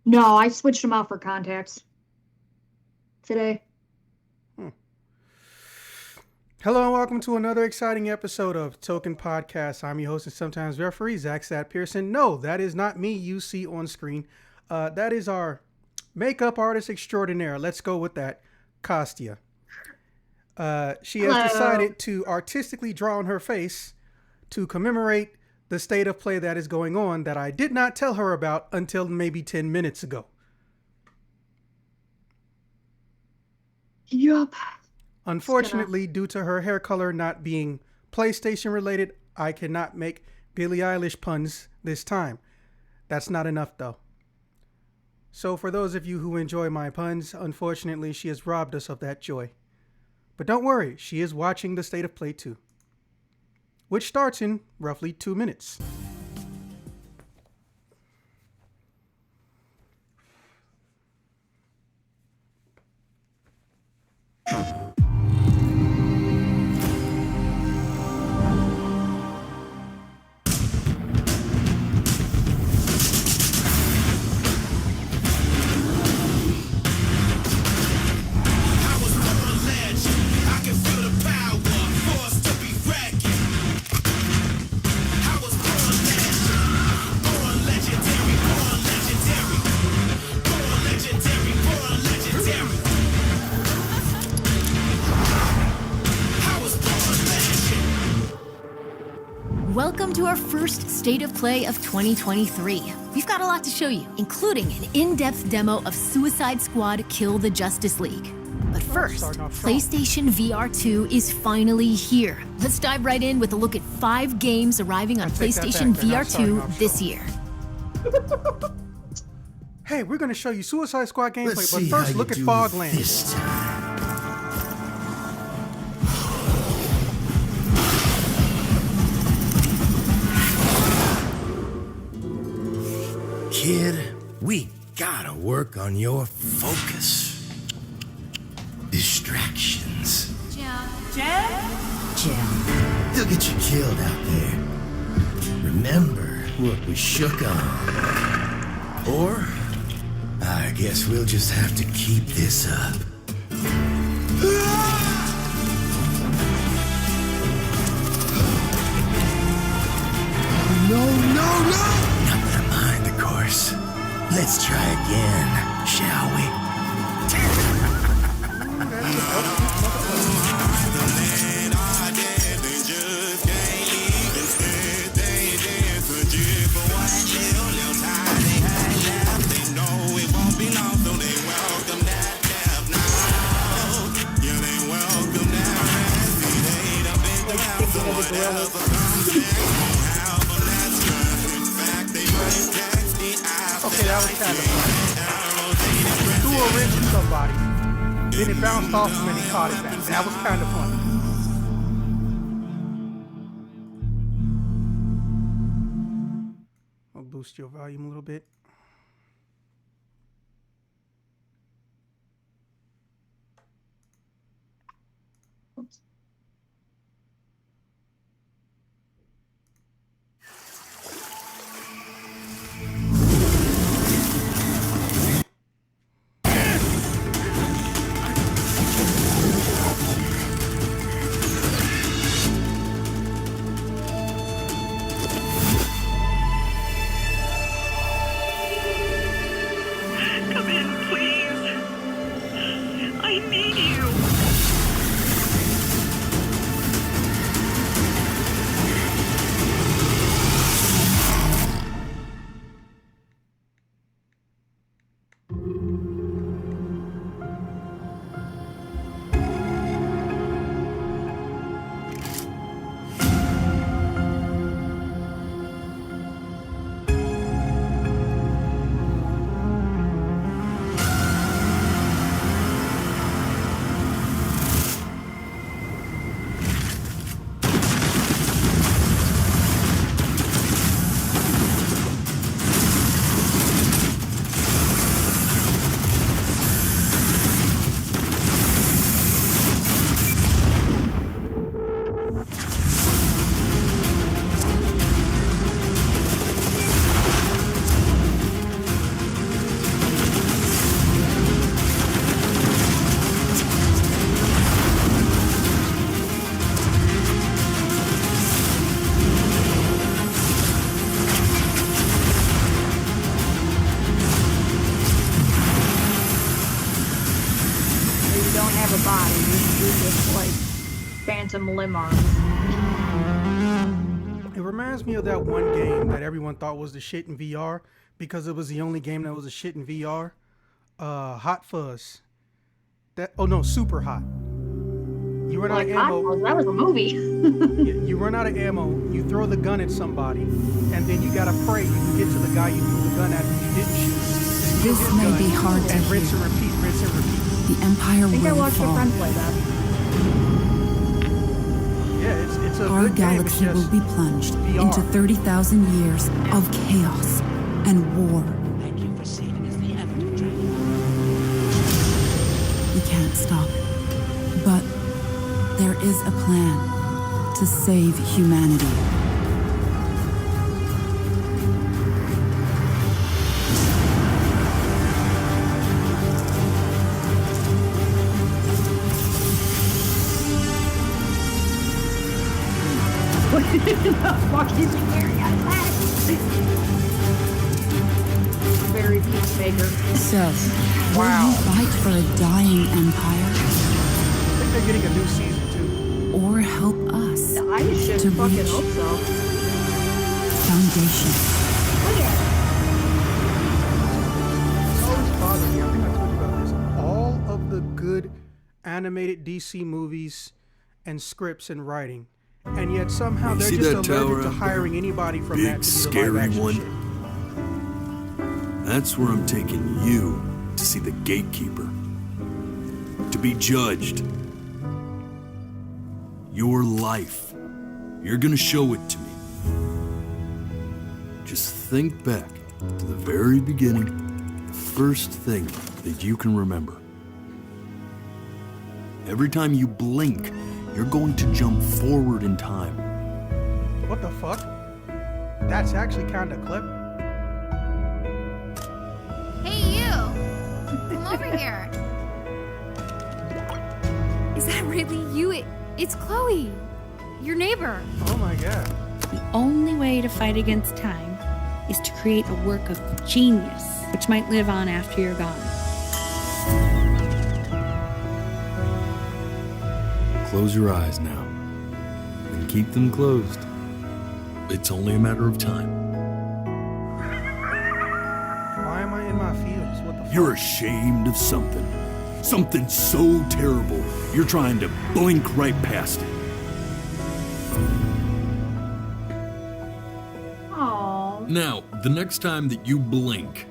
No, I switched them out for contacts today. Hmm. Hello and welcome to another exciting episode of Token Podcast. I'm your host and sometimes referee, Zach Sat Pearson. No, that is not me you see on screen. That is our makeup artist extraordinaire. Let's go with that, Kostya. She has Hello. decided to artistically draw on her face to commemorate the state of play that is going on that I did not tell her about until maybe 10 minutes ago. Yup. Unfortunately, due to her hair color not being PlayStation related, I cannot make Billie Eilish puns this time. That's not enough though. So for those of you who enjoy my puns, unfortunately she has robbed us of that joy. But don't worry, she is watching the State of Play 2, which starts in roughly 2 minutes. Welcome to our first State of Play of 2023. We've got a lot to show you, including an in-depth demo of Suicide Squad Kill the Justice League. But first, PlayStation VR 2 is finally here. Let's dive right in with a look at 5 games arriving on PlayStation VR 2 this year. Hey, we're going to show you Suicide Squad gameplay, but first look at Fogland. This time. Kid, we gotta work on your focus. Distractions. Jim, they'll get you killed out there. Remember what we shook on. Or, I guess we'll just have to keep this up. No! Not that mind, of course. Let's try again, shall we? Okay, that was kind of funny. Threw a wrench at somebody, then it bounced off him and he caught it back. That was kind of funny. I'll boost your volume a little bit. Phantom Limb Arm. It reminds me of that one game that everyone thought was the shit in VR because it was the only game that was a shit in VR. Hot Fuzz. Super Hot. You run out of ammo. That was a movie. You run out of ammo, you throw the gun at somebody, and then you gotta pray you can get to the guy you threw the gun at and you didn't shoot. This may be hard to and hear. rinse and repeat, rinse and repeat. The Empire I think I will watched a fall. friend play that. Yeah, it's a Our good game. galaxy It's will just be plunged VR. into 30,000 years of chaos and war. Thank you for saving us the Avatar Dragon. We can't stop it. But there is a plan to save humanity. What the fuck is he wearing out of that? Very peacemaker. So, will you fight for a dying empire I think they're getting a new season too. or help us I should to fucking reach hope so. foundation? Look at It's always bothered me. I think I told you about this. All of the good animated DC movies and scripts and writing, and yet somehow they're see just that tower allergic to out hiring anybody from Big, that to do the scary live action one? shit. That's where I'm taking you to see the gatekeeper. To be judged. Your life. You're gonna show it to me. Just think back to the very beginning, the first thing that you can remember. Every time you blink, you're going to jump forward in time. What the fuck? That's actually kind of clever. Hey, you! Come over here. Is that really you? It's Chloe, your neighbor. Oh my god. The only way to fight against time is to create a work of genius, which might live on after you're gone. Close your eyes now, and keep them closed. It's only a matter of time. Why am I in my feels? What the fuck? You're ashamed of something. Something so terrible, you're trying to blink right past it. Aww. Now, the next time that you blink,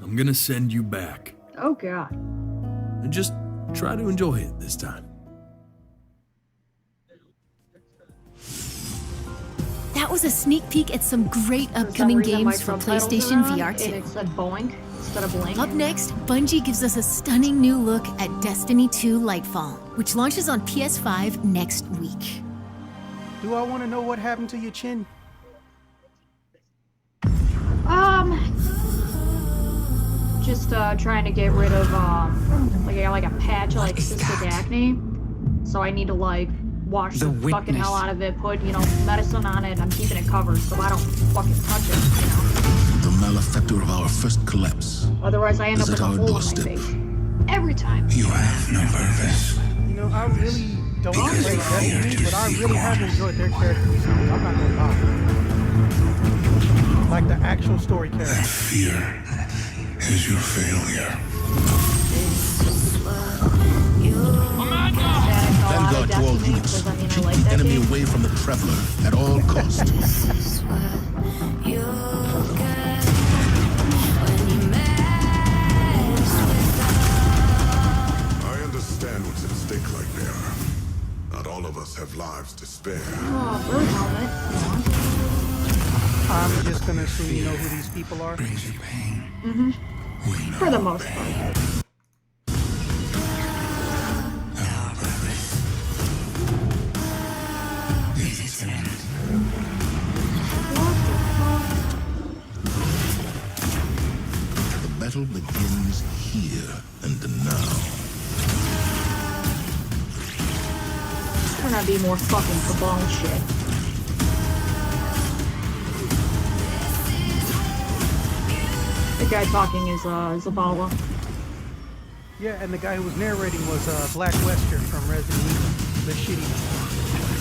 I'm gonna send you back. Oh god. And just try to enjoy it this time. That was a sneak peek at some great For some upcoming reason, my games for subtitles PlayStation are on, VR and 2. it said boink instead of blink. Up next, Bungie gives us a stunning new look at Destiny 2 Lightfall, which launches on PS5 next week. Do I want to know what happened to your chin? Just trying to get rid of like I got like a patch of like cystic acne, so I need to like wash the fucking hell out of it, put medicine on it. I'm keeping it covered so I don't fucking touch it, The malefactor of our first collapse. Otherwise I end up Is with a at our hole in my doorstep. face every time. You have no purpose. You know, I really don't Because play I fear Destiny, to but I see really have corpse. enjoyed their character designs. I'm not gonna lie. Like the actual story That character. fear is your failure. Vanguard to all units. Keep the enemy away from the Traveler at all costs. I understand what's at stake right there. Not all of us have lives to spare. Oh, bird helmet. I'm just gonna assume you know who these people are. Brings you pain. For the most part. Our purpose is its end. The battle begins here and now. Trying to be more fucking cabal shit. The guy talking is Zavala. Yeah, and the guy who was narrating was Black Western from Resident Evil, the shitty one.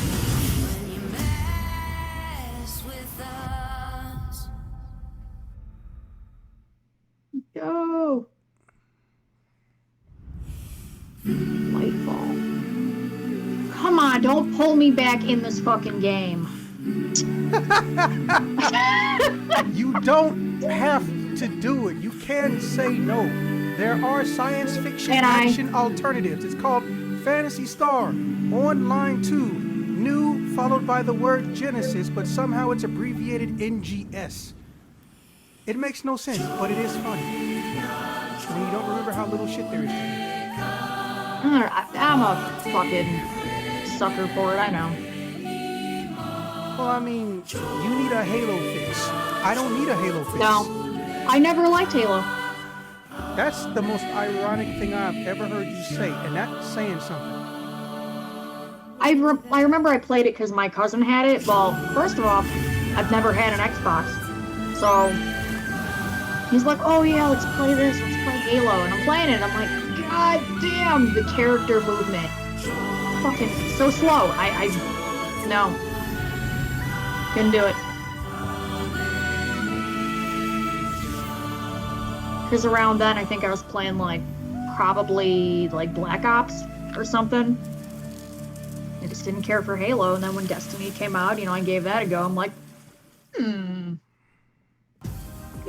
don't pull me back in this fucking game. You don't have to do it. You can say no. There are science fiction action alternatives. It's called Phantasy Star on line 2. New followed by the word Genesis, but somehow it's abbreviated NGS. It makes no sense, but it is funny. When you don't remember how little shit there is to do. I'm a fucking sucker for it, I know. Well, I mean, you need a Halo fix. I don't need a Halo fix. No, I never liked Halo. That's the most ironic thing I've ever heard you say, and that's saying something. I remember I played it because my cousin had it. Well, first of all, I've never had an Xbox. So, he's like, oh yeah, let's play this, let's play Halo. And I'm playing it, and I'm like, god damn, the character movement. Fucking so slow. No. Couldn't do it. Because around then, I think I was playing, like, probably, like, Black Ops or something. I just didn't care for Halo, and then when Destiny came out, you know, I gave that a go. I'm like,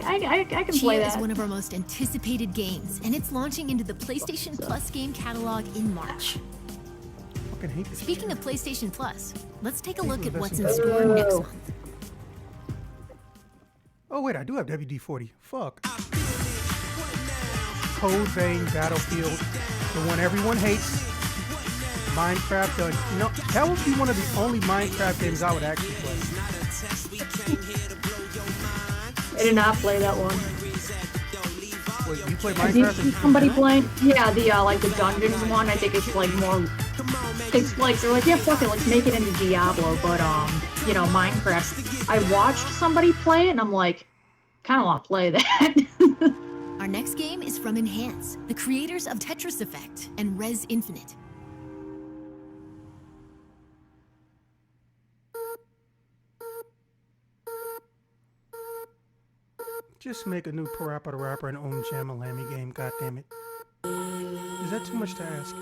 I can play that. Chia is one of our most anticipated games, and it's launching into the PlayStation Plus game catalog in March. Fucking hate this Speaking of PlayStation Plus, let's take a look at what's in store next month. Oh wait, I do have WD-40. Fuck. Code Vein, Battlefield, the one everyone hates. Minecraft, you know, that would be one of the only Minecraft games I would actually play. I did not play that one. Wait, you play Minecraft? Somebody playing? Yeah, the like the dungeons one. I think it's like more. It's like they're like, yeah, fuck it, let's make it into Diablo, but you know, Minecraft. I watched somebody play it, and I'm like, kind of want to play that. Our next game is from Enhance, the creators of Tetris Effect and Res Infinite. Just make a new Parappa the Rapper and Jamalami game, goddammit. Is that too much to ask?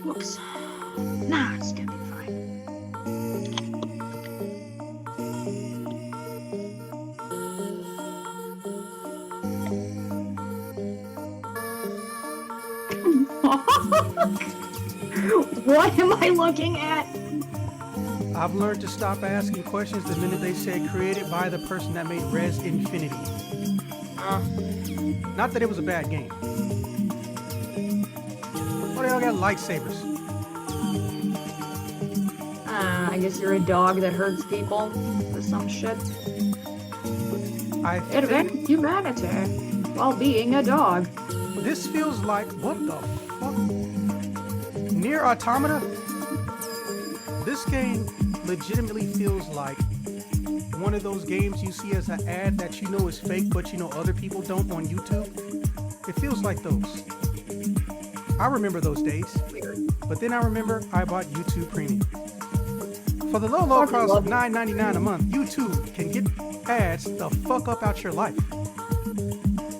Whoops. Nah, it's gonna be fine. What am I looking at? I've learned to stop asking questions the minute they say created by the person that made Res Infinity. Not that it was a bad game. Oh, they all got lightsabers. I guess you're a dog that hurts people or some shit. It affects humanity while being a dog. This feels like, what the fuck? Nier Automata? This game legitimately feels like one of those games you see as an ad that you know is fake, but you know other people don't on YouTube. It feels like those. I remember those days. But then I remember I bought YouTube Premium. For the low cost of $9.99 a month, YouTube can get ads the fuck up out your life.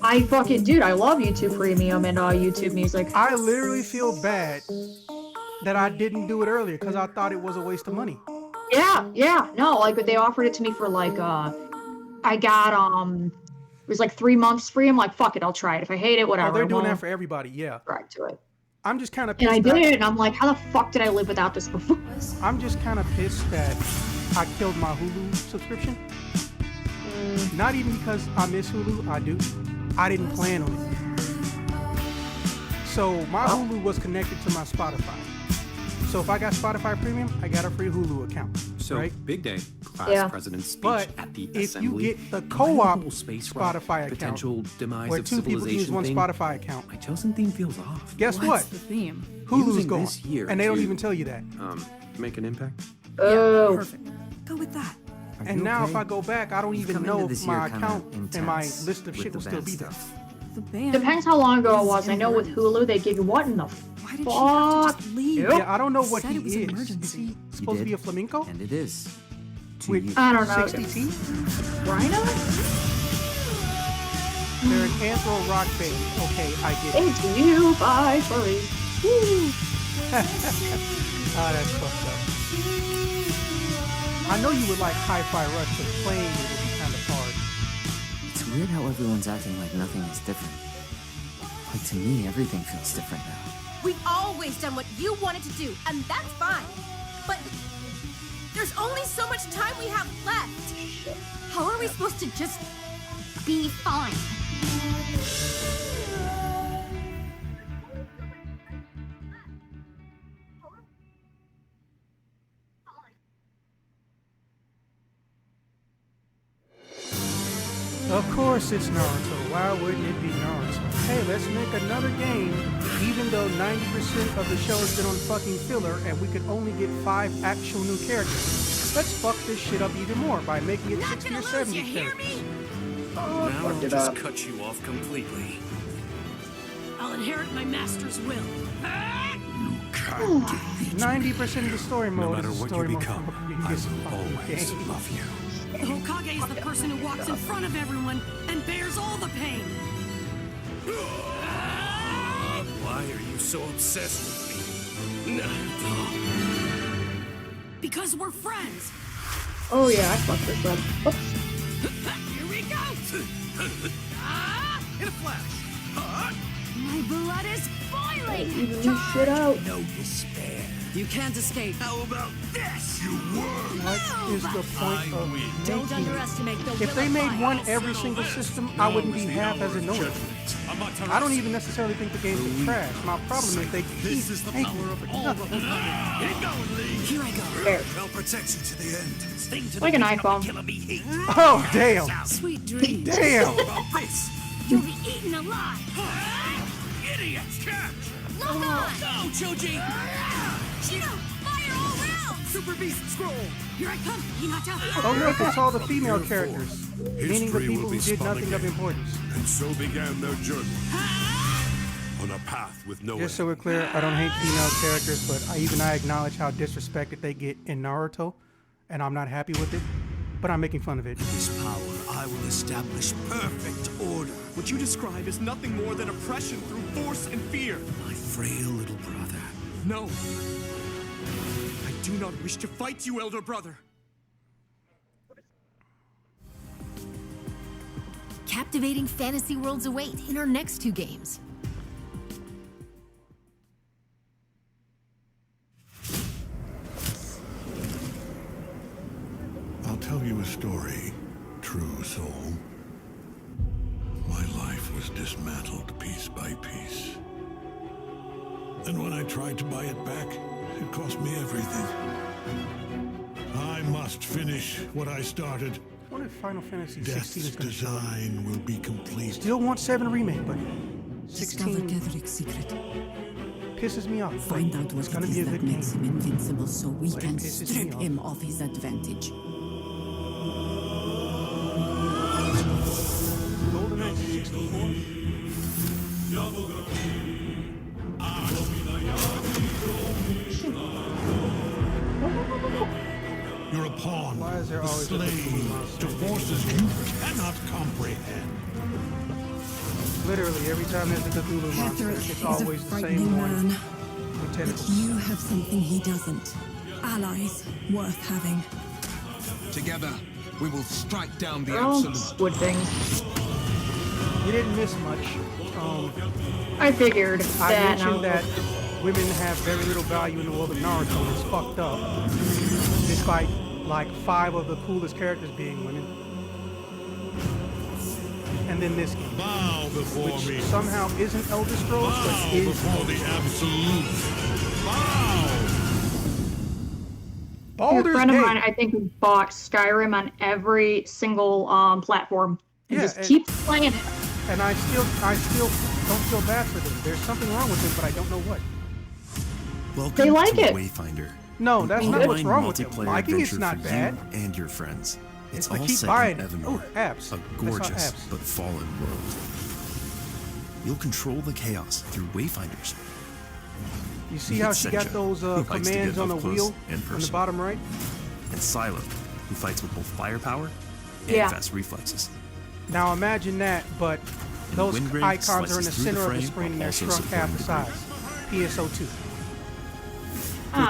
I fucking, dude, I love YouTube Premium and YouTube Music. I literally feel bad that I didn't do it earlier because I thought it was a waste of money. Yeah, no, like, but they offered it to me for like, I got, it was like 3 months free. I'm like, fuck it, I'll try it. If I hate it, whatever. Oh, they're doing that for everybody, yeah. Right to it. I'm just kind of pissed. And I did it, and I'm like, how the fuck did I live without this before? I'm just kind of pissed that I killed my Hulu subscription. Not even because I miss Hulu, I do. I didn't plan on it. So my Hulu was connected to my Spotify. So if I got Spotify Premium, I got a free Hulu account. So right? big day, class president's speech at the if assembly. you get the co-op space Spotify potential account, demise where of two people use one thing, Spotify account, my chosen theme feels off. Guess What's what? the theme? Hulu's Using gone, this year and they don't to, even tell you that. Make an impact. Oh, Perfect. Go with that. And now if I go back, I don't even know if my account and my list of shit will still be there. The band. depends how long ago it was. I know with Hulu, they give you what in the Why did she have to just leave? Yeah, I don't know what Said he it was an is. emergency. Is he supposed to be a flamenco? And it is. With I don't know. 60 teeth? Rhino? They're an anthro rock band. Okay, I get it. It's you, bye, sorry. Woo. Ah, that's fucked up. I know you would like Hi-Fi Rush, but playing it would be kind of hard. It's weird how everyone's acting like nothing is different. Like to me, everything feels different now. We've always done what you wanted to do, and that's fine. But there's only so much time we have left. How are we supposed to just be fine? Of course it's Naruto. Why wouldn't it be Naruto? Hey, let's make another game, even though 90% of the show has been on fucking filler and we could only get 5 actual new characters. Let's fuck this shit up even more by making it 60 or 70 characters. Oh, Now fucked I'll it just up. cut you off completely. I'll inherit my master's will. 90% of the story No mode matter is what story you mode become, from the I previous will fucking always game. love you. The Hokage is the person who walks in front of everyone and bears all the pain. Why are you so obsessed with me? Naruto. Because we're friends. Oh yeah, I fucked this up. Whoops. Here we go. In a flash. My blood is boiling! Even this shit out. No despair. You can't escape. How about this? You were. What is the point of Don't making it? underestimate the will If they of made fire. one every single system, I wouldn't be half as annoyed. I don't even necessarily think the game is trash. My problem is they keep making nothing. Here I go. There. I'll protect you to the end. Sting to Like an iPhone. Oh, damn. Sweet dreams. Damn. this. You'll be eaten alive! Idiots, catch! Lock on! Go, Choji! Shino, fire all rounds! Super Beast Scroll! Here I come, Hinata! Oh, look, it's all the female characters. Meaning the History people will who be did spun nothing of again. importance. And so began their journey. On a path with no Just so end. we're clear, I don't hate female characters, but I acknowledge how disrespected they get in Naruto, and I'm not happy with it, but I'm making fun of it. This power, I will establish perfect order. What you describe is nothing more than oppression through force and fear. My frail little brother. No. I do not wish to fight you, elder brother. Captivating fantasy worlds await in our next 2 games. I'll tell you a story, true soul. My life was dismantled piece by piece. And when I tried to buy it back, it cost me everything. I must finish what I started. I wonder if Final Fantasy 16 Death's is going to show up. design will be complete. Still want 7 remake, but Discover 16 Getherick's secret. pisses me off. Find out It's what gonna it be a is that good game. makes him invincible so we But it can pisses me strip off. him of his advantage. Golden Axe 64. You're a pawn, Why is there a always a slave to forces you cannot comprehend. Literally, every time there's a Cthulhu monster, Getherick it's is a always the same frightening one. man, Lieutenant. but you have something he doesn't. Allies worth having. Together, we will strike down the They're all absolute. squid things. You didn't miss much. I figured I that. mentioned that women have very little value in the world of Naruto, and it's fucked up. Despite like 5 of the coolest characters being women. And then this game, Bow before which me. somehow isn't Elder Scrolls, Bow but is before the absolute. Bow! A Baldur's friend of Gate. mine, I think, bought Skyrim on every single platform and Yeah, just and- keeps playing it. And I still don't feel bad for them. There's something wrong with them, but I don't know what. Welcome They like to it. Wayfinder. No, that's not what's Online wrong with it. multiplayer Liking it's adventure not for bad. you and your friends. It's I all keep set buying in it. Evermore, Oh, apps. a I saw gorgeous apps. but fallen world. You'll control the chaos through Wayfinders. You see how she got those commands on the wheel on the bottom right? And Silo, who fights with both firepower and fast reflexes. Now imagine that, but those Wingrave icons are in the slices through center the of the frame screen and they're while also shrunk half the supporting size. PSO2.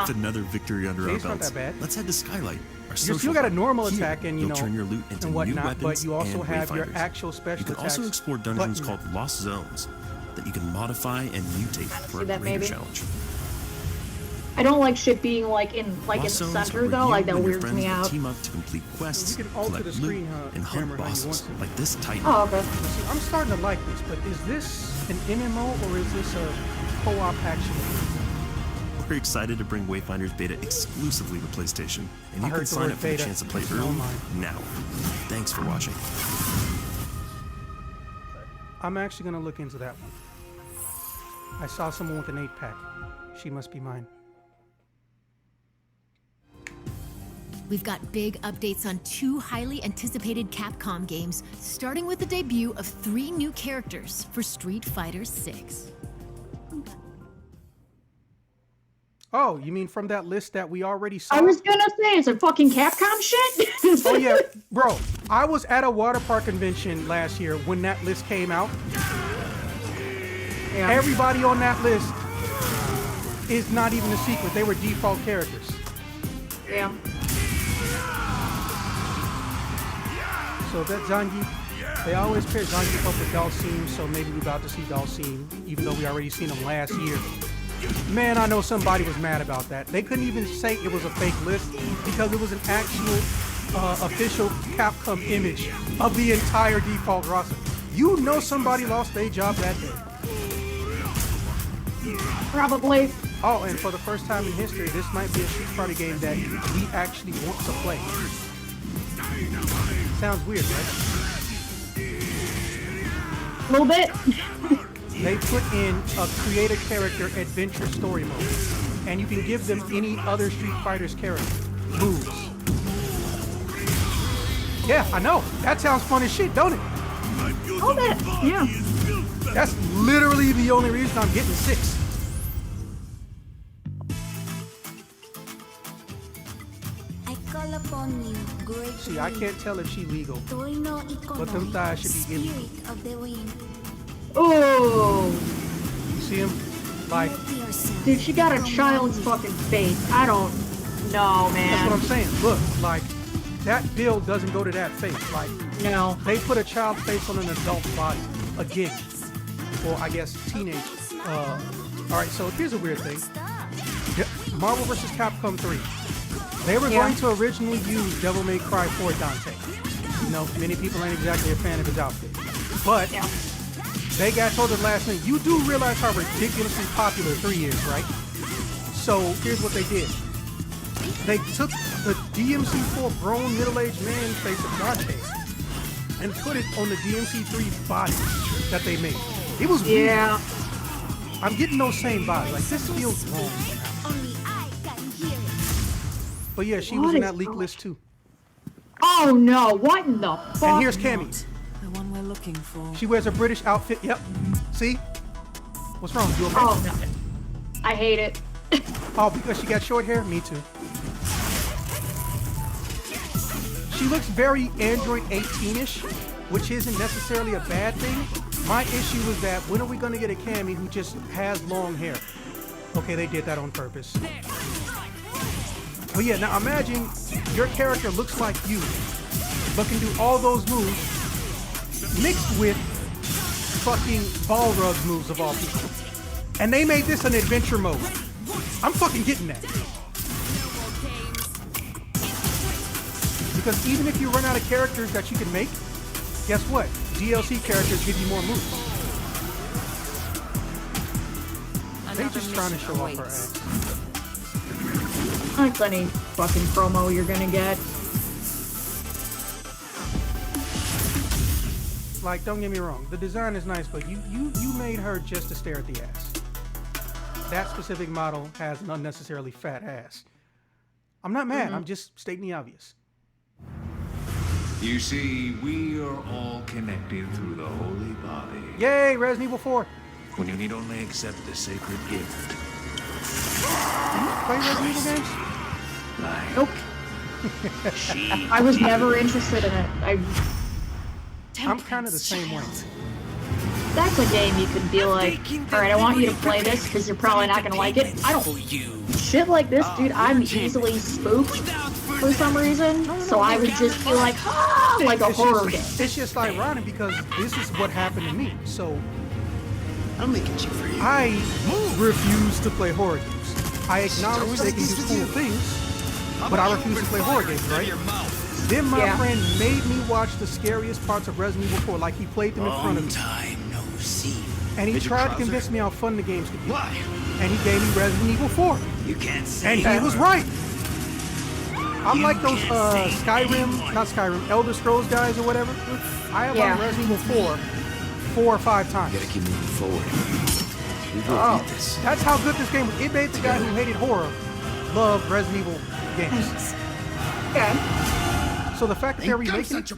With another victory under our It's not belts, that bad. let's head to Skylight. Our You still social got a hub. normal Here, attack and, you you'll know, turn your loot into and new whatnot, weapons but you also and have your wayfinders. actual special You can also attacks explore dungeons button. called Lost Zones that you can modify and mutate for a that, greater maybe? challenge. I don't like shit being like in Lost the Zones center are though. where Like you that and your weirds friends me will out. team up to complete quests, You can alter collect the loot, screen, and hunt camera how you bosses want to. like this Titan. Oh, okay. See, I'm starting to like this, but is this an MMO or is this a co-op action? We're excited to bring Wayfinders Beta exclusively to PlayStation, and I you heard can the sign word up for the beta. chance to play It's early online. now. Thanks for watching. I'm actually going to look into that one. I saw someone with an 8-pack. She must be mine. We've got big updates on 2 highly anticipated Capcom games, starting with the debut of 3 new characters for Street Fighter 6. Oh, you mean from that list that we already saw? I was gonna say, is it fucking Capcom shit? Oh yeah, bro. I was at a water park convention last year when that list came out. Yeah. Everybody on that list is not even a secret. They were default characters. Yeah. So that Zangief, they always pair Zangief up with Dalsim, so maybe we're about to see Dalsim, even though we already seen him last year. Man, I know somebody was mad about that. They couldn't even say it was a fake list because it was an actual official Capcom image of the entire default roster. You know somebody lost their job that day. Probably. Oh, and for the first time in history, this might be a Street Fighter game that we actually want to play. Sounds weird, right? A little bit. They put in a create a character adventure story mode, and you can give them any other Street Fighter's character moves. Yeah, I know. That sounds fun as shit, don't it? All that, yeah. That's literally the only reason I'm getting 6. I call upon you, great. See, I can't tell if she legal, but them thighs should be illegal. Of the wind. Oh. You see him? Like, Dude, she got a child's fucking face. I don't know, man. that's what I'm saying. Look, like, that build doesn't go to that face. Like, no. They put a child face on an adult body again. Or I guess teenage. Alright, so here's a weird thing. Marvel vs. Capcom 3. They were going to originally use Devil May Cry 4 Dante. You know, many people ain't exactly a fan of his outfit. But they got told at last minute, you do realize how ridiculously popular 3 is, right? So here's what they did. They took the DMC4 grown middle-aged man face of Dante and put it on the DMC3 body that they made. It was weird. Yeah. I'm getting those same vibes. Like, this feels wrong. But yeah, she was in that leak list too. Oh no, what in the fuck? And here's Cammy. The one we're looking for. She wears a British outfit. Yep. See? What's wrong? You okay? Oh, nothing. I hate it. Oh, because she got short hair? Me too. She looks very Android 18-ish, which isn't necessarily a bad thing. My issue is that when are we going to get a Cammy who just has long hair? Okay, they did that on purpose. But yeah, now imagine your character looks like you, but can do all those moves mixed with fucking Balrog moves of all people. And they made this an adventure mode. I'm fucking getting that. Because even if you run out of characters that you can make, guess what? DLC characters give you more moves. They just trying to show off her ass. That's any fucking promo you're gonna get. Like, don't get me wrong, the design is nice, but you made her just to stare at the ass. That specific model has an unnecessarily fat ass. I'm not mad, I'm just stating the obvious. You see, we are all connected through the holy body. Yay, Resident Evil 4! When you need only accept the sacred gift Play Resident Evil games? Nope. I was never interested in it. I'm kind of the same way. That's a game you could be like, alright, I want you to play this because you're probably not gonna like it. I don't. Shit like this, dude, I'm easily spooked for some reason. So I would just be like, like a horror game. It's just ironic because this is what happened to me. So I'm making you for you. I refuse to play horror games. I acknowledge they can do cool things, but I refuse to play horror games, right? Then my friend made me watch the scariest parts of Resident Evil 4, like he played them in front of me. And he tried to convince me how fun the games could be. Why? And he gave me Resident Evil 4. You can't say And he was right. I'm like those Elder Scrolls guys or whatever. I have on Resident Evil 4 or 5 times. You gotta keep moving forward. We will beat this. That's how good this game was. It made the guy who hated horror love Resident Evil games. Okay. So the fact that they're remaking it,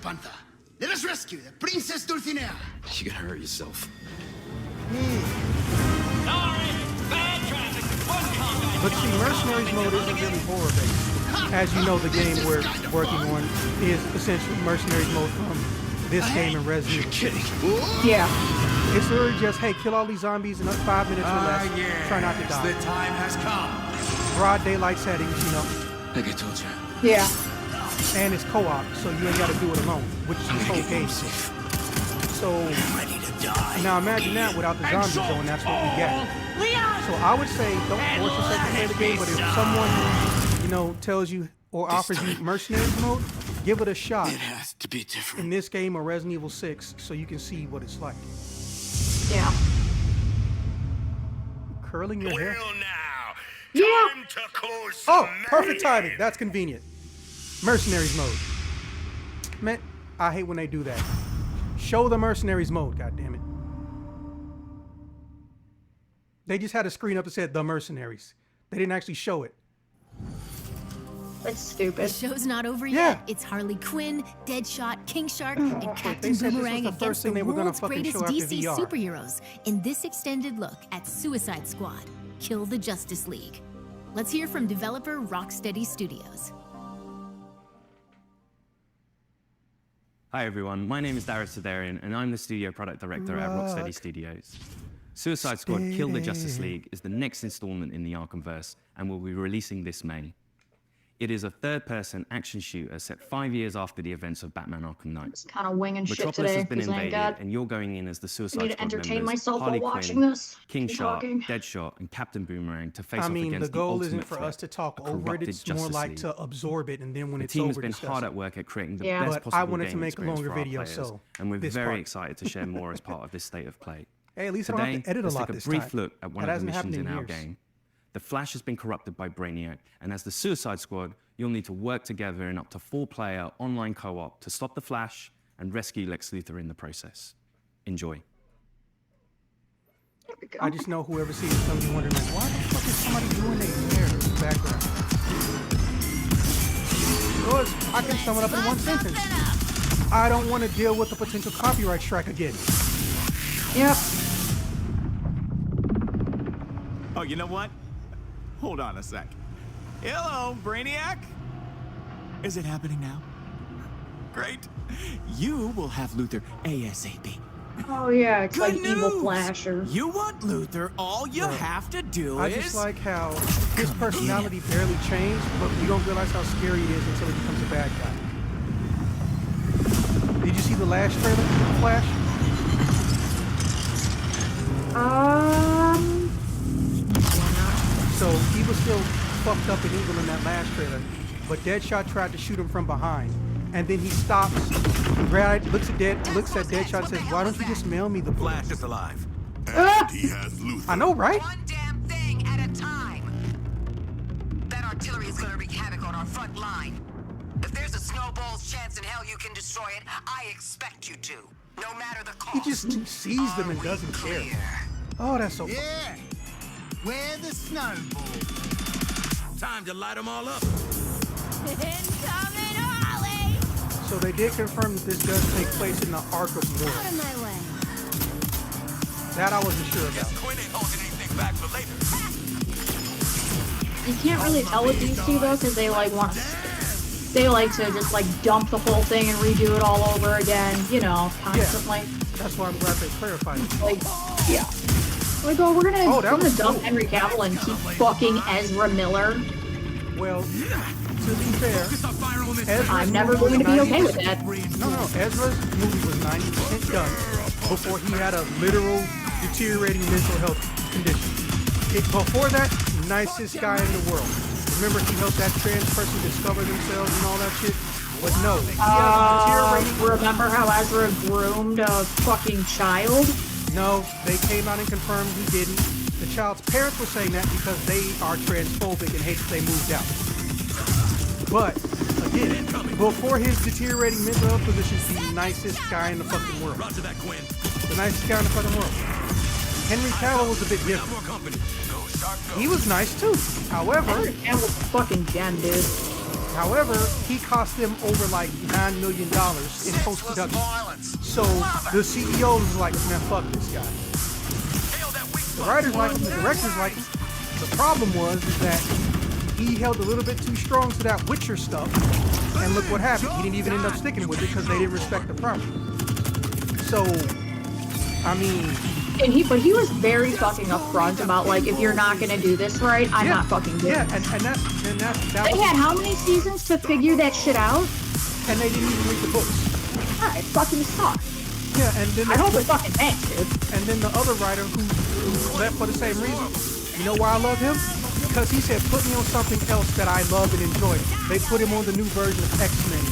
let us rescue the Princess Dulcinea. You gotta hurt yourself. but see, Mercenaries mode isn't really horror based. As you know, the game we're working on is essentially Mercenaries mode from this game and Resident Evil. Yeah. It's literally just, hey, kill all these zombies in 5 minutes or less. Try not to die. The time has come. Broad daylight settings, you know. Like I told you. Yeah. And it's co-op, so you ain't got to do it alone, which is this whole game. So now imagine that without the zombies, though, and that's what we get. So I would say don't force yourself to play the game, but if someone, you know, tells you or offers you Mercenaries mode, give it a shot. It has to be different. In this game or Resident Evil 6, so you can see what it's like. Yeah. Curling your hair? Yeah. Oh, perfect timing. That's convenient. Mercenaries mode. Man, I hate when they do that. Show the Mercenaries mode, goddammit. They just had a screen up that said The Mercenaries. They didn't actually show it. That's stupid. The show's not over yet. It's Harley Quinn, Deadshot, King Shark, and Captain Boomerang against the world's greatest DC superheroes in this extended look at Suicide Squad, Kill the Justice League. Let's hear from developer Rocksteady Studios. Hi everyone, my name is Darius Sidarian and I'm the studio product director at Rocksteady Studios. Suicide Squad Kill the Justice League is the next installment in the Arkhamverse and will be releasing this May. It is a third-person action shooter set 5 years after the events of Batman Arkham Knight. Just kind of winging shit Metropolis today has been because I ain't invaded got. and you're going in as the Suicide I need to Squad entertain members, myself Harley while watching Quinn, this. King Keep Shark, talking. Deadshot, and Captain Boomerang to face I off mean, against the goal the isn't ultimate for threat, us to talk a over it. corrupted It's more Justice like League. to absorb it, and then when The it's team over, has been discuss hard it. at work at creating the Yeah. best But possible I wanted to game make a experience longer for our video, players, so and we're this very part. excited to share more as part of this state of play. Hey, at least I don't Today, have to edit a let's lot take a this brief time. look at one That of the hasn't happened missions in in our years. game. The Flash has been corrupted by Brainiac, and as the Suicide Squad, you'll need to work together in up to 4-player online co-op to stop the Flash and rescue Lex Luthor in the process. Enjoy. I just know whoever sees it's gonna be wondering, like, why the fuck is somebody doing their hair in the background? Because I can sum it up in one sentence. I don't want to deal with the potential copyright strike again. Yep. Oh, you know what? Hold on a sec. Hello, Brainiac? Is it happening now? Great. You will have Luthor ASAP. Oh yeah, it's Good like news! Evil Flasher. You want Luther, all you have to do I is... just like how his personality barely changed, but we don't realize how scary it is until he becomes a bad guy. Did you see the last trailer for Flash? So he was still fucked up and evil in that last trailer, but Deadshot tried to shoot him from behind, and then he stops, looks at Deadshot and says, "Why don't you just mail me the Flash is alive. And he has Luthor. I know, right? One damn thing at a time. That artillery is gonna wreak havoc on our front line. If there's a snowball's chance in hell you can destroy it, I expect you to. No matter the cost. He just sees them and doesn't care. Oh, that's so Yeah. Where the snowball? Time to light them all up. Incoming Ollie! So they did confirm that this does take place in the Arkham world. Out of my way. That I wasn't sure about. Quinn ain't holding anything back for later. You can't really tell with these two though, because they like they like to just like dump the whole thing and redo it all over again, you know, constantly. Yeah, that's why I'm glad they clarified it. Like, yeah. Like, oh, we're gonna dump Henry Cavill and keep fucking Ezra Miller. Well, to be fair, I'm never going to be okay with that. No, Ezra's movie was 90% done before he had a literal deteriorating mental health condition. Before that, nicest guy in the world. Remember, he helped that trans person discover themselves and all that shit? But no, he had a deteriorating... Remember how Ezra groomed a fucking child? No, they came out and confirmed he didn't. The child's parents were saying that because they are transphobic and hate that they moved out. But, again, before his deteriorating mental health position, he's the nicest guy in the fucking world. The nicest guy in the fucking world. Henry Cavill was a bit different. He was nice too. However, Henry Cavill's a fucking gem, dude. However, he cost them over like $9 million in post-production. So the CEO was like, man, fuck this guy. The writers like him, the directors like him. The problem was that he held a little bit too strong to that Witcher stuff. And look what happened. He didn't even end up sticking with it because they didn't respect the property. So, I mean... But he was very fucking upfront about, like, if you're not gonna do this right, I'm not fucking doing it. Yeah, and that they had how many seasons to figure that shit out? And they didn't even read the books. Ah, it fucking sucks. Yeah, and then... I hope it fucking thanks, dude. And then the other writer who left for the same reason, you know why I love him? Because he said, put me on something else that I love and enjoy. They put him on the new version of X-Men.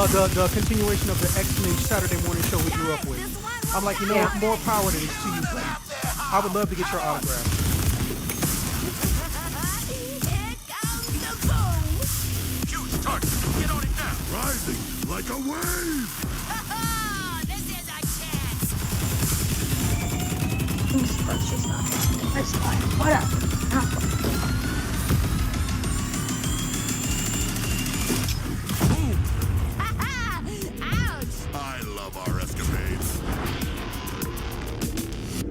The continuation of the X-Men Saturday morning show we grew up with. I'm like, you know what, more power to you, buddy. I would love to get your autograph. Huge target. Get on it now. Rising like a wave. This is a chance. That's just not happening. That's fine. Whatever. I love our escapades.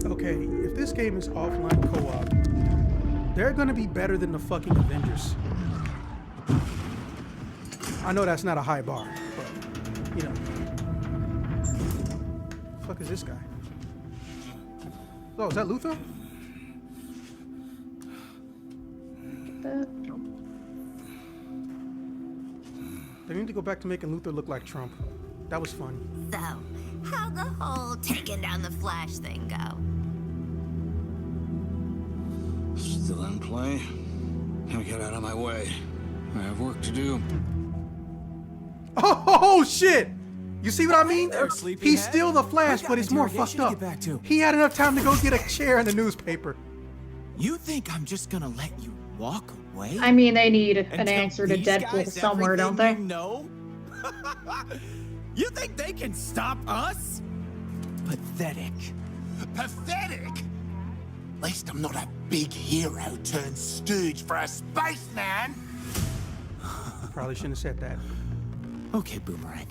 Okay, if this game is offline co-op, they're gonna be better than the fucking Avengers. I know that's not a high bar, but, you know. The fuck is this guy? Oh, is that Luther? They need to go back to making Luther look like Trump. That was fun. So, how'd the whole taking down the Flash thing go? Still in play? Now get out of my way. I have work to do. Oh shit! You see what I mean? He's still the Flash, but he's more fucked up. He had enough time to go get a chair in the newspaper. You think I'm just gonna let you walk away? I mean, they need an answer to Deadpool somewhere, don't they? No. You think they can stop us? Pathetic. Pathetic? At least I'm not a big hero turned stooge for a spaceman. Probably shouldn't have said that. Okay, Boomerang.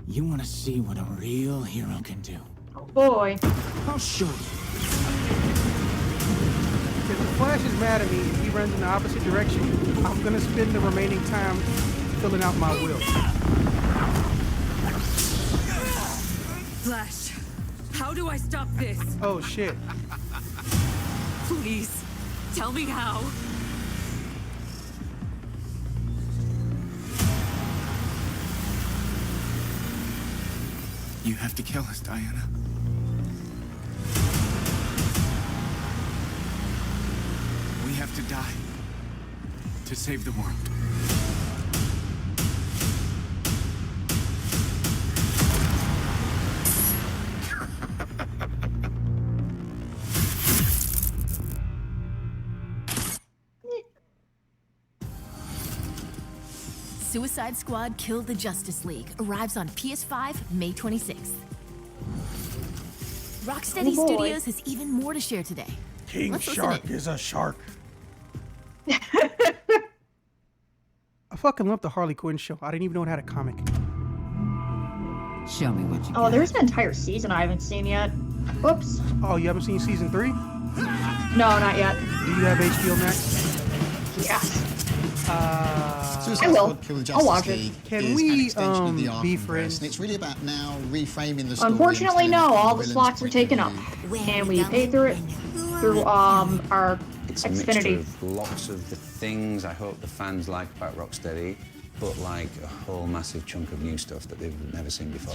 You want to see what a real hero can do? Oh boy. I'll show you. If the Flash is mad at me and he runs in the opposite direction, I'm gonna spend the remaining time filling out my will. Flash, how do I stop this? Oh shit. Please, tell me how. You have to kill us, Diana. We have to die to save the world. Suicide Squad Kill the Justice League arrives on PS5 May 26th. Rocksteady Studios has even more to share today. King Shark is a shark. I fucking love the Harley Quinn show. I didn't even know it had a comic. Show me what you got. There's an entire season I haven't seen yet. Whoops. Oh, you haven't seen season 3? No, not yet. Do you have HBO Max? Yes. Suicide I will. Squad Kill the I'll Justice watch it. League Can is we, an extension of the be Arkham friends? and it's really about now reframing the story. Unfortunately, into no. the All the villain's slots are point taken of up, view. and we pay through it through our It's a mixture Xfinity. of lots of the things I hope the fans like about Rocksteady, but like a whole massive chunk of new stuff that they've never seen before.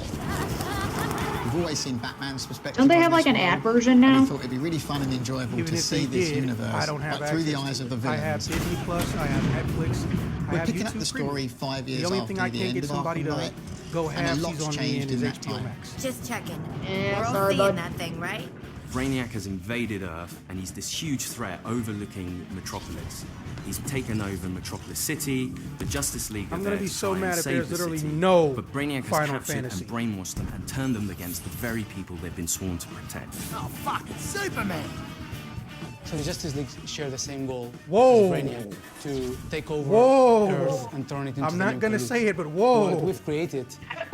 We've always seen Batman's perspective. Don't they on have like this an ad world, version and now? we thought it'd be really fun and enjoyable Even to if see they this did, universe, I don't have but through the access eyes to of the it. villains. I have Disney Plus, I have Netflix, I We're have picking YouTube up the Premium. story 5 years The only after thing I the can't end get of somebody Arkham to Knight, go and a half lot's season on me changed in is in that HBO time. Max. Just checking. Yeah, We're all sorry, seeing bud. that thing, right? Brainiac has invaded Earth, and he's this huge threat overlooking Metropolis. He's taken over Metropolis City. The Justice League. I'm are gonna there be to so try and mad if save there's the literally city. no But Brainiac has Final captured Fantasy. and brainwashed them and turned them against the very people they've been sworn to protect. Oh fuck, it's Superman! So the Justice League share the same goal Whoa. as Brainiac, to take over Whoa. Earth and turn it into I'm the not new gonna Peru. say it, but whoa. What we've created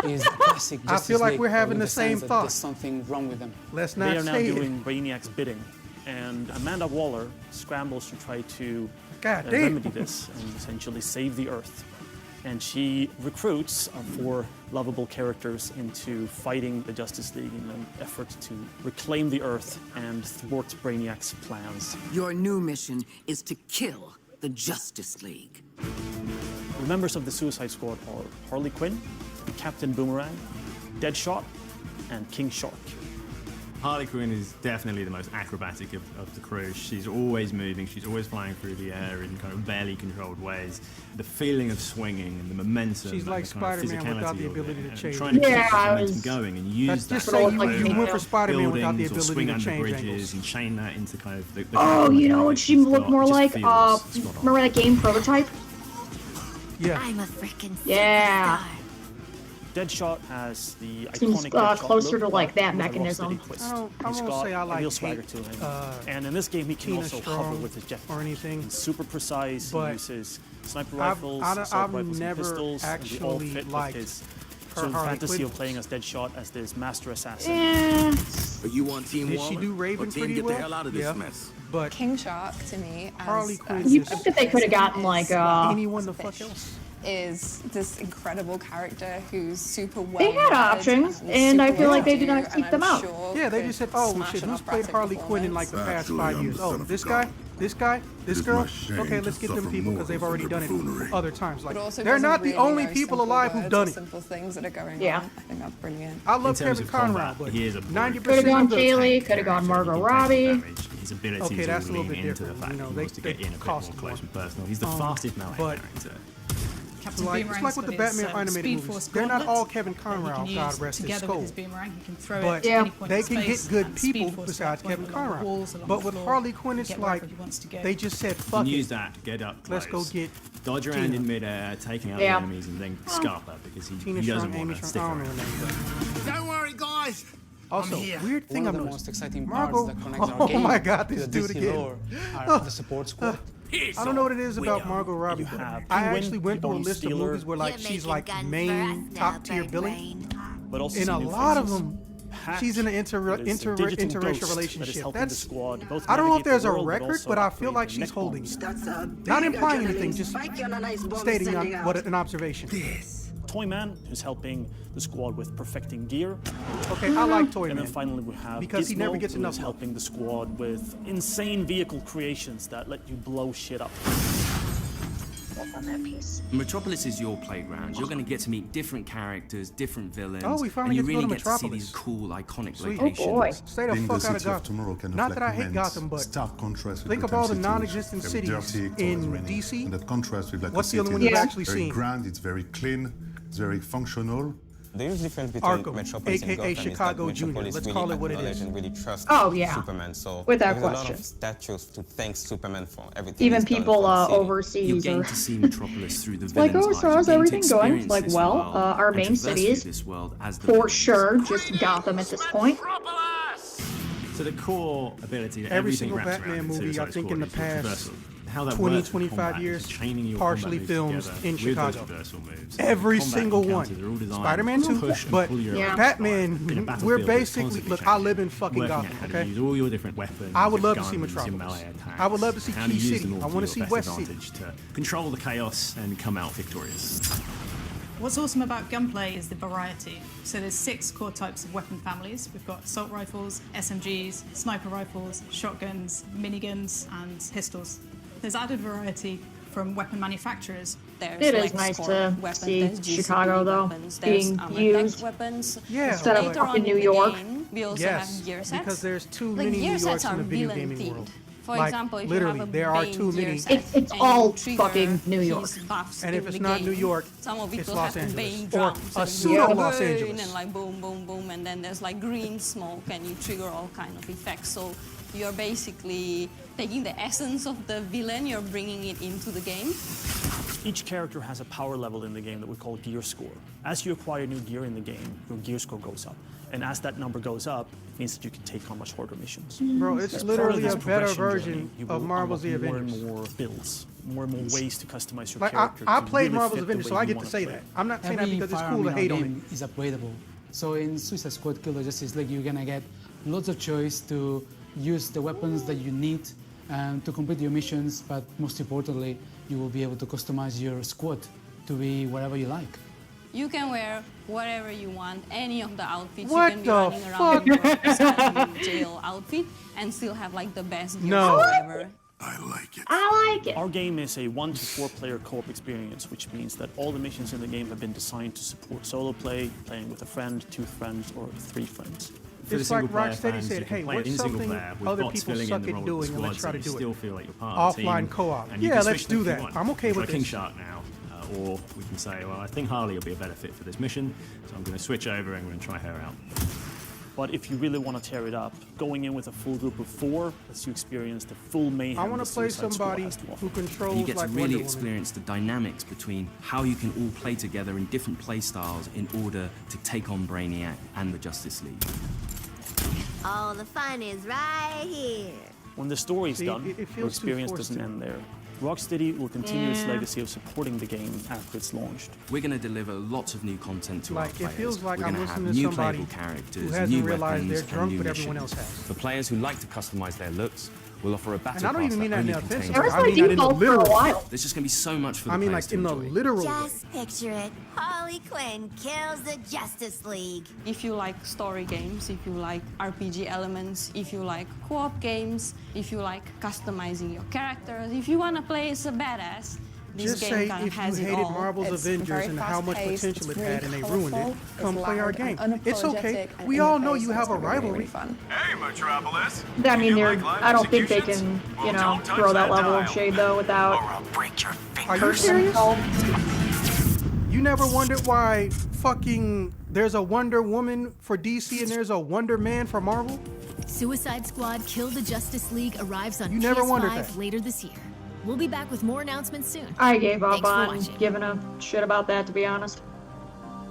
is a classic I Justice feel like League, we're having with the same sense that thought. There's something wrong with them. Let's They not are now say it. doing Brainiac's bidding, and Amanda Waller scrambles to try to God damn. remedy this and essentially save the Earth. And she recruits 4 lovable characters into fighting the Justice League in an effort to reclaim the Earth and thwart Brainiac's plans. Your new mission is to kill the Justice League. The members of the Suicide Squad are Harley Quinn, Captain Boomerang, Deadshot, and King Shark. Harley Quinn is definitely the most acrobatic of the crew. She's always moving, she's always flying through the air in kind of barely controlled ways. The feeling of swinging and the momentum. She's and like the kind of Spider-Man without physicality the of it, ability to and change. trying to keep Yeah, that I momentum was- going and use That's that just to like over you went for Spider-Man without the buildings or ability swing to under change bridges angles. and chain that into kind of the Oh, you know what she looked more like? Spot Remember that game Prototype? Yeah. I'm a freaking Yeah. Deadshot has the Seems iconic Deadshot closer look, to like that with a mechanism. Rocksteady twist. I won't He's got say I a like real swagger Kate, to him. and in this game, he can Tina also Strong hover with his jetpack. or anything. He's super precise. But he uses sniper I've- rifles, I don't- assault I've rifles, never and pistols, and they all actually fit with liked his her sort of Harley fantasy Quinn of playing as Deadshot as this master assassin. Yeah. Are you on Team Did she Waller? do Raven or Team pretty Get well? the hell out of this Yeah. mess? But King Shark to me as Harley Quinn You is think that they could have gotten like anyone the fuck else. is this incredible character who's super well. They had options, and I feel like they did not seek them out. Yeah, they just said, oh shit, who's played Harley Quinn in like the past 5 years? Oh, this guy, this guy, this girl? Okay, let's get them people because they've already done it other times. Like, But also they're doesn't not the really only know people simple alive who've words done or it. Simple things that are going Yeah. on. I think that's brilliant. I love In terms Kevin of combat, Conrad, but he is a 90% Could have gone of the Kaylee, could have gone Margot Robbie. His ability Okay, to that's a little lean bit into the different, fact you know, that he they- wants to get they in a bit cost more more. close and personal. He's the fastest melee but- character. Captain Like, Boomerang's it's like with the got his, Batman animated Speed movies. Force They're not gauntlet all Kevin that he Conrad, can God use rest his together soul. with his boomerang. He can throw But it at any point they in can space, get good and Speed people Force besides can point Kevin along the Conrad. walls, along But the with floor, Harley Quinn, it's get like wherever he wants to go. they just said, You fuck can it. use that, get up close. Let's go get dodge around Tina. in midair, taking out Yeah. the enemies, and then scarf her because he Tina doesn't Strong, Amy want to Strong, stick I don't around. know her name, Don't worry, guys. Also, I'm here. weird thing One I've of the noticed. most exciting Margot, parts that connects our oh game my God, to this the dude DC again. lore are the support squad. I don't know what it is about Margot Robbie. You but have I Penguin, actually went through a Bone list of Stealer. movies where like You're she's making like guns for main us now, top tier Big villain. Brain. But also In a some new lot of faces. them, Pack, she's in an that is a digital interracial ghost that is relationship. helping the That's squad both I don't know if navigate the there's a world, record, also but I feel upgrade like their she's neck holding bombs. it. Not implying anything, just stating what an observation. Toyman, who's helping the squad with perfecting gear. Okay, I like Toyman. And then finally we have because he never Gizmo, gets who enough is love. helping the squad with insane vehicle creations that let you blow shit up. On that piece. Metropolis is your playground. You're going to get to meet different characters, different villains, Oh, we finally and you get to go really to get to see Metropolis. these cool, iconic Sweet. locations. Oh boy. Stay the Being fuck the out of city of Gotham. tomorrow kind of Not like that I hate meant Gotham, but stark contrast with think of Gotham all the City, non-existent very cities dirty, it's in always raining. DC. And that contrast with like What's the the only city one you've that's actually very seen? grand, it's very clean, it's very functional. The huge difference between Arkham, Metropolis and aka Gotham Chicago is that Junior. Metropolis Let's really call it what it acknowledge is. and really trust Oh, yeah. Superman. So Without there's a lot question. of statues to thank Superman for everything. Even he's done people for the city. You're overseas getting are to see Metropolis through the like, villain's oh, eyes. so You're how's getting to everything going? experience Like, this well, world our and main traverse city through is this world as the for villains. sure just Gotham at this point. So the core ability that Every everything single wraps Batman around in movie, I Suicide think Squad in the is past traversal. how that 20, works with 25 combat is years, chaining your partially combat filmed moves together in with Chicago. those reversal moves. Every Combat single encounters are all one. designed Spider-Man to 2, push and but pull your opponent Batman, in a we're battlefield that's basically, constantly look, I changing. live in fucking Working out Gotham, how to okay? use all your different weapons, I would your love to see guns, your Metropolis. melee attacks, I would love to see how to Key use City. them all I want to to see your West best City. advantage to control the chaos and come out victorious. What's awesome about gunplay is the variety. So there's 6 core types of weapon families. We've got assault rifles, SMGs, sniper rifles, shotguns, miniguns, and pistols. There's added variety from weapon manufacturers. It is nice to see Chicago, though, being used instead of fucking New York. We also have gear sets. Because there's too Like, many gear New sets Yorks in are the video villain gaming themed. world. For Like, example, if literally, you have a there are Bane too gear many. set It's and all you trigger fucking New York. his buffs And if in it's the not New game, York, some of it's people Los have Angeles. Bane Or drums a and pseudo burn Los Angeles. and like boom, boom, boom, and then there's like green smoke and you trigger all kind of effects. So you're basically taking the essence of the villain, you're bringing it into the game. Each character has a power level in the game that we call gear score. As you acquire new gear in the game, your gear score goes up. And as that number goes up, it means that you can take on much harder missions. Bro, it's As literally part a of this better progression version journey, you of will Marvel's The unlock Avengers. More and more builds, more and more ways to customize your Like, character. I to played really Marvel's fit the Avengers, way so I you get to wanna say play. that. I'm not saying that Every because it's firearm cool to in our hate on game it. is upgradable. So in Suicide Squad Kill the Justice League, you're gonna get lots of choice to use the weapons that you need to complete your missions, but most importantly, you will be able to customize your squad to be whatever you like. You can wear whatever you want, any of the outfits. What you can be the running around in your asylum jail outfit and still have like the best gear No. ever. I like it. Our game is a 1 to 4 player co-op experience, which means that all the missions in the game have been designed to support solo play, playing with a friend, 2 friends, or 3 friends. For It's the like single-player Rocksteady fans, said, you can hey, play it what's in single something player with other bots people filling suck in the at role of doing the and let's squad, try to so you do it. still feel like you're part of the Offline team. co-op. And you Yeah, can let's switch do them if you that. want. I'm okay Try with King this. Shark now. Or we can say, well, I think Harley will be a better fit for this mission, so I'm going to switch over and I'm going to try her out. But if you really want to tear it up, going in with a full group of 4 lets you experience the full mayhem. I want the to play Suicide Squad somebody has to offer. who controls You get like to Wonder really Woman. experience the dynamics between how you can all play together in different play styles in order to take on Brainiac and the Justice League. All the fun is right here. When the story is See, done, it your feels too experience forced doesn't to end there. Rocksteady will continue its Yeah. legacy of supporting the game after it's launched. We're going to deliver lots of new content to our Like, it players. feels like We're I'm going to listening have to new somebody playable characters, who hasn't new realized weapons, they're and drunk, new but everyone missions. else has. For players who like to customize their looks, we'll offer a battle And I don't pass even mean that in only an contains offensive way. There's I a mean that in the default for a literal way. while. There's just going to be so much for the I mean, players like to in the enjoy. literal way. Just picture it. Harley Quinn kills the Justice League. If you like story games, if you like RPG elements, if you like co-op games, if you like customizing your characters, if you want to play as a badass, this Just game say kind of if you has it hated all. Marvel's It's Avengers very and how much fast-paced, potential it's it very had and they ruined it, colorful, come it's play our loud game. and It's okay. unapologetic, and We in all your know face, you so have it's a gonna be really, rivalry. really fun. Hey, Metropolis. I mean, You they're, like live I don't think they executions? can, Well, you know, don't touch throw that that level of dial. shade though without Or I'll break your Are you person serious? involved. You never wondered why fucking there's a Wonder Woman for DC and there's a Wonder Man for Marvel? Suicide Squad Kill the Justice League arrives on You never wondered PS5 that. later this year. We'll be back with more announcements soon. I gave up Thanks for on watching. giving a shit about that, to be honest.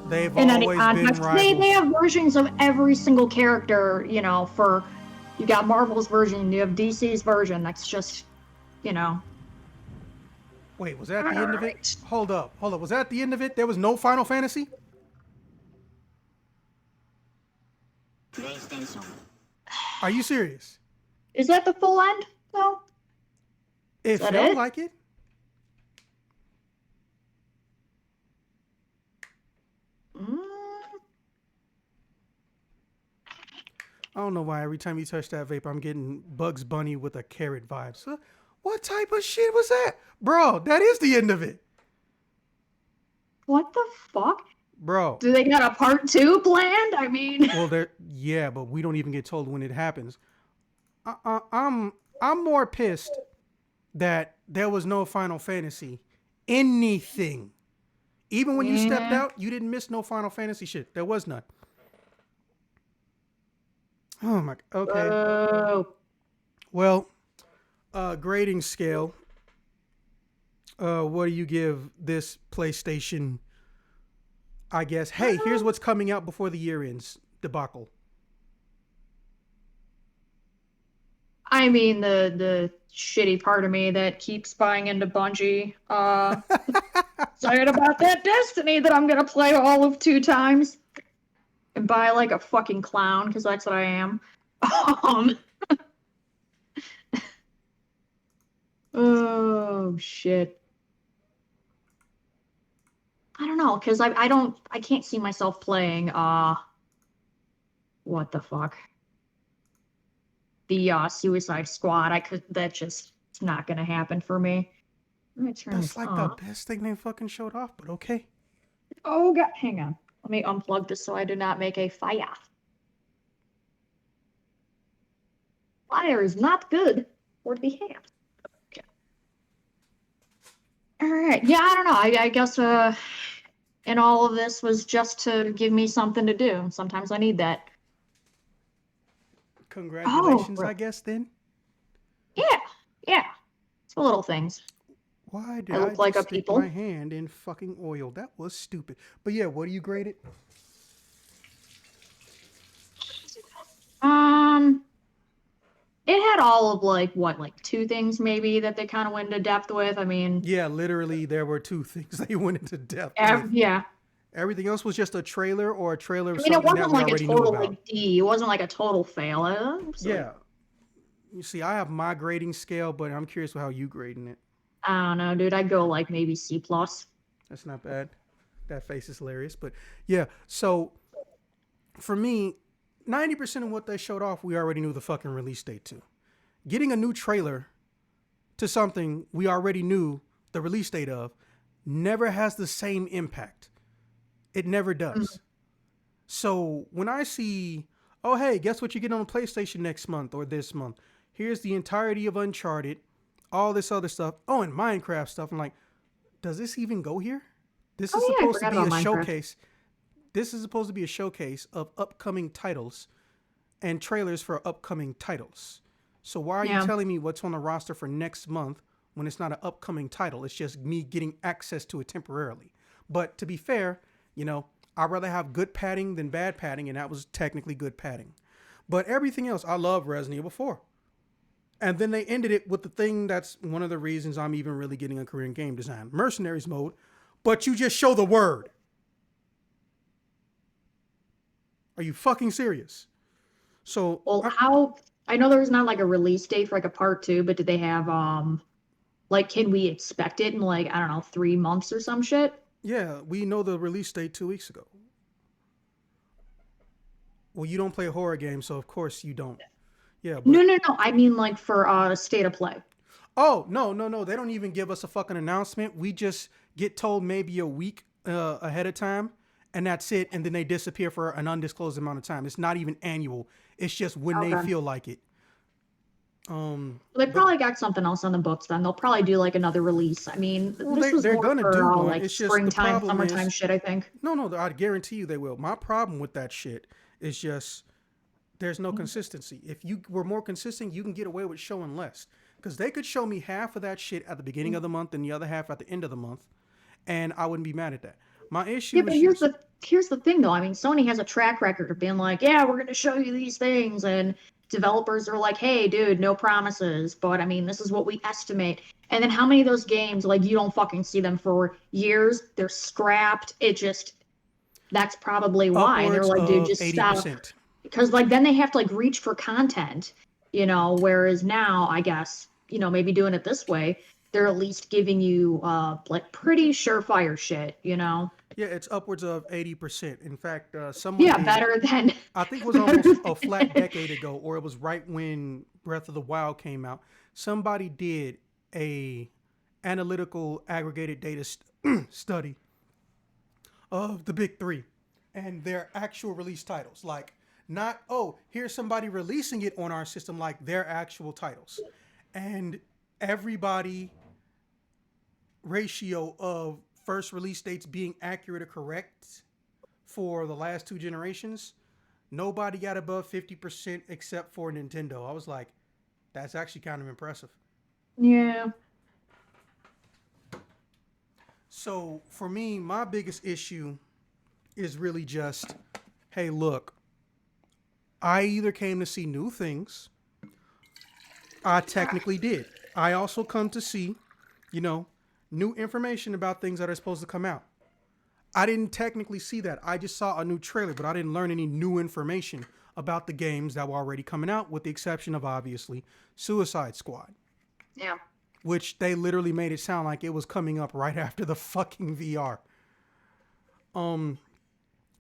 They've In any always been context, rivals. they have versions of every single character, you know, for, you got Marvel's version, you have DC's version, that's just, you know. Wait, was that the end of it? Hold up. Was that the end of it? There was no Final Fantasy? Are you serious? Is that the full end, though? It that felt it? like it. I don't know why every time you touch that vape, I'm getting Bugs Bunny with a carrot vibe. So, what type of shit was that? Bro, that is the end of it. What the fuck? Bro. Do they got a part 2 planned? I mean... Well, yeah, but we don't even get told when it happens. I'm more pissed that there was no Final Fantasy anything. Even when you stepped out, you didn't miss no Final Fantasy shit. There was none. Oh my. Okay. Well, grading scale. What do you give this PlayStation? I guess. Hey, here's what's coming out before the year ends. Debacle. I mean, the shitty part of me that keeps buying into Bungie. Excited about that Destiny that I'm gonna play all of 2 times and buy like a fucking clown because that's what I am. Um. Oh shit. I don't know, because I can't see myself playing what the fuck? The Suicide Squad. That just it's not gonna happen for me. Let me turn That's this like off. the best thing they fucking showed off, but okay. Oh god, hang on. Let me unplug this so I do not make a fire. Fire is not good for the hand. Okay. Alright, yeah, I don't know. I guess and all of this was just to give me something to do. Sometimes I need that. Congratulations, Oh, I guess, then. Yeah. It's the little things. Why did I I look like a just stick people. my hand in fucking oil? That was stupid. But yeah, what do you grade it? It had all of like 2 things maybe that they kind of went into depth with. I mean, Yeah, literally, there were 2 things they went into depth with. yeah. Everything else was just a trailer or a trailer of I mean, it something that wasn't we like a already knew total about. like D. It wasn't like a total fail. Yeah. You see, I have my grading scale, but I'm curious how you grading it. I don't know, dude. I'd go like maybe C+. That's not bad. That face is hilarious. But yeah, so for me, 90% of what they showed off, we already knew the fucking release date to. Getting a new trailer to something we already knew the release date of never has the same impact. It never does. So when I see, oh, hey, guess what you get on PlayStation next month or this month? Here's the entirety of Uncharted, all this other stuff. Oh, and Minecraft stuff. I'm like, does this even go here? This is supposed to be a showcase. This is supposed to be a showcase of upcoming titles and trailers for upcoming titles. So why are you telling me what's on the roster for next month when it's not an upcoming title? It's just me getting access to it temporarily. But to be fair, you know, I'd rather have good padding than bad padding, and that was technically good padding. But everything else, I love Resident Evil 4. And then they ended it with the thing that's one of the reasons I'm even really getting a career in game design. Mercenaries mode, but you just show the word. Are you fucking serious? So, well, I know there's not like a release date for like a part 2, but did they have like can we expect it in like I don't know 3 months or some shit? Yeah, we know the release date 2 weeks ago. Well, you don't play horror games, so of course you don't. Yeah. But... No. I mean like for State of Play. Oh no! They don't even give us a fucking announcement. We just get told maybe a week ahead of time, and that's it. And then they disappear for an undisclosed amount of time. It's not even annual. It's just when they feel like it. They probably got something else on the books. Then they'll probably do like another release. I mean, well, this was they're more gonna for do one. like It's just springtime, the summertime shit. I think. No, I guarantee you they will. My problem with that shit is just there's no consistency. If you were more consistent, you can get away with showing less. Because they could show me half of that shit at the beginning of the month and the other half at the end of the month, and I wouldn't be mad at that. My issue is but here's the thing though. I mean, Sony has a track record of being like, yeah, we're gonna show you these things, and developers are like, hey, dude, no promises, but I mean, this is what we estimate. And then how many of those games, like, you don't fucking see them for years? They're scrapped. That's probably why. And they're like, dude, just 80%. stop. Because like then they have to like reach for content, you know. Whereas now, I guess, you know, maybe doing it this way, they're at least giving you like pretty surefire shit, you know. Yeah, it's upwards of 80%. In fact, better than I think it was almost a flat decade ago, or it was right when Breath of the Wild came out. Somebody did a analytical aggregated data study of the big 3 and their actual release titles. Like, not, oh, here's somebody releasing it on our system, like their actual titles. And everybody ratio of first release dates being accurate or correct for the last 2 generations, nobody got above 50% except for Nintendo. I was like, that's actually kind of impressive. Yeah. So for me, my biggest issue is really just, hey, look, I either came to see new things I technically did. I also come to see, new information about things that are supposed to come out. I didn't technically see that. I just saw a new trailer, but I didn't learn any new information about the games that were already coming out, with the exception of, obviously, Suicide Squad. Yeah. Which they literally made it sound like it was coming up right after the fucking VR.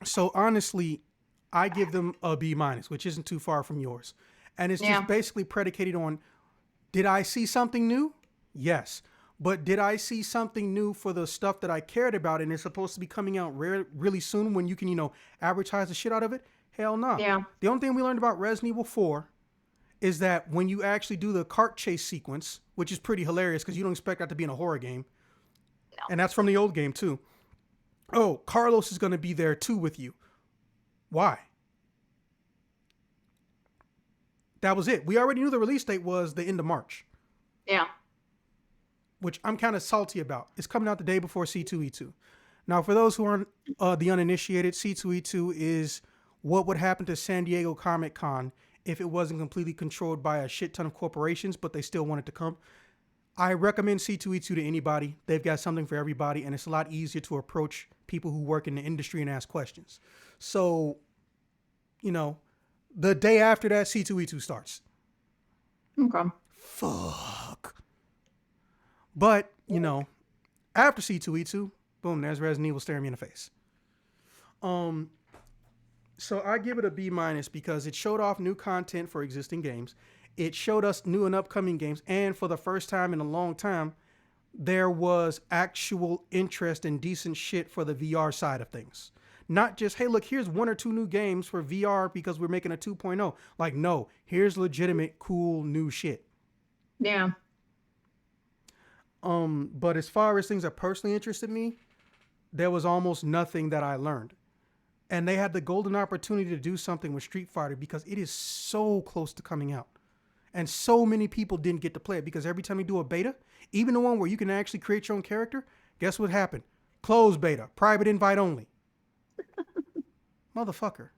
So honestly, I give them a B-, which isn't too far from yours. And it's just basically predicated on, did I see something new? Yes. But did I see something new for the stuff that I cared about and it's supposed to be coming out really soon when you can, advertise the shit out of it? Hell no. Yeah. The only thing we learned about Resident Evil 4 is that when you actually do the cart chase sequence, which is pretty hilarious because you don't expect that to be in a horror game. No. And that's from the old game too. Oh, Carlos is going to be there too with you. Why? That was it. We already knew the release date was the end of March. Yeah. Which I'm kind of salty about. It's coming out the day before C2E2. Now, for those who aren't the uninitiated, C2E2 is what would happen to San Diego Comic-Con if it wasn't completely controlled by a shit ton of corporations, but they still want it to come. I recommend C2E2 to anybody. They've got something for everybody, and it's a lot easier to approach people who work in the industry and ask questions. So, the day after that, C2E2 starts. Okay. Fuck. But, after C2E2, boom, there's Resident Evil staring me in the face. So I give it a B- because it showed off new content for existing games. It showed us new and upcoming games. And for the first time in a long time, there was actual interest in decent shit for the VR side of things. Not just, hey, look, here's 1 or 2 new games for VR because we're making a 2.0. Like, no, here's legitimate, cool, new shit. Yeah. But as far as things that personally interested me, there was almost nothing that I learned. And they had the golden opportunity to do something with Street Fighter because it is so close to coming out. And so many people didn't get to play it because every time you do a beta, even the one where you can actually create your own character, guess what happened? Closed beta, private invite only. Motherfucker.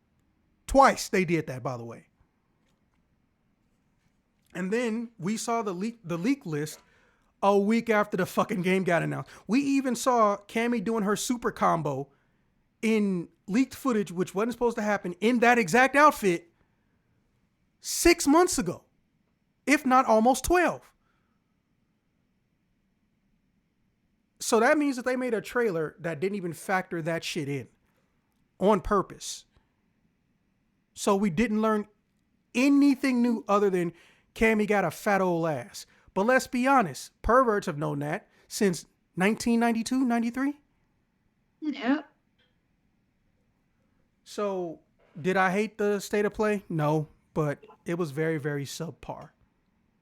Twice they did that, by the way. And then we saw the leak list a week after the fucking game got announced. We even saw Cammy doing her super combo in leaked footage, which wasn't supposed to happen, in that exact outfit 6 months ago, if not almost 12. So that means that they made a trailer that didn't even factor that shit in on purpose. So we didn't learn anything new other than Cammy got a fat old ass. But let's be honest, perverts have known that since 1992, 93. Yeah. So did I hate the state of play? No, but it was very, very subpar.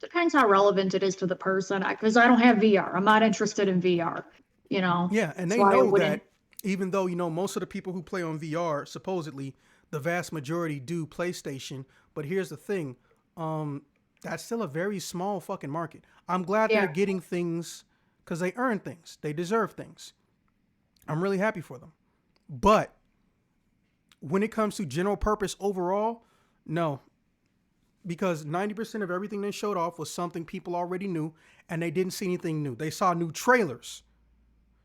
Depends how relevant it is to the person, because I don't have VR. I'm not interested in VR, Yeah, and they know that even though, most of the people who play on VR, supposedly, the vast majority do PlayStation. But here's the thing. That's still a very small fucking market. I'm glad they're getting things because they earn things. They deserve things. I'm really happy for them. But when it comes to general purpose overall, no. Because 90% of everything they showed off was something people already knew, and they didn't see anything new. They saw new trailers.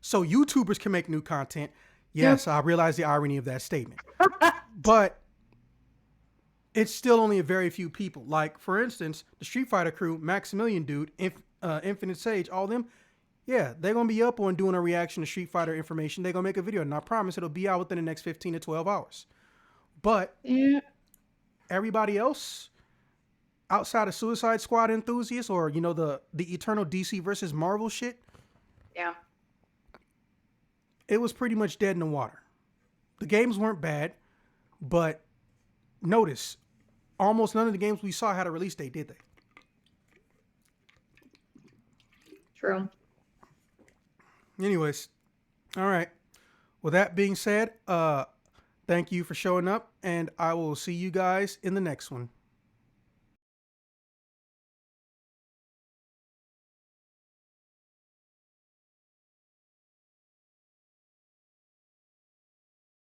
So YouTubers can make new content. Yes, I realize the irony of that statement. But it's still only a very few people. Like, for instance, the Street Fighter crew, Maximilian dude, Infinite Sage, all them, yeah, they're going to be up on doing a reaction to Street Fighter information. They're going to make a video, and I promise it'll be out within the next 15 to 12 hours. But everybody else, outside of Suicide Squad enthusiasts or, the eternal DC versus Marvel shit, it was pretty much dead in the water. The games weren't bad, but notice, almost none of the games we saw had a release date, did they? True. Anyways, all right. With that being said, thank you for showing up, and I will see you guys in the next one.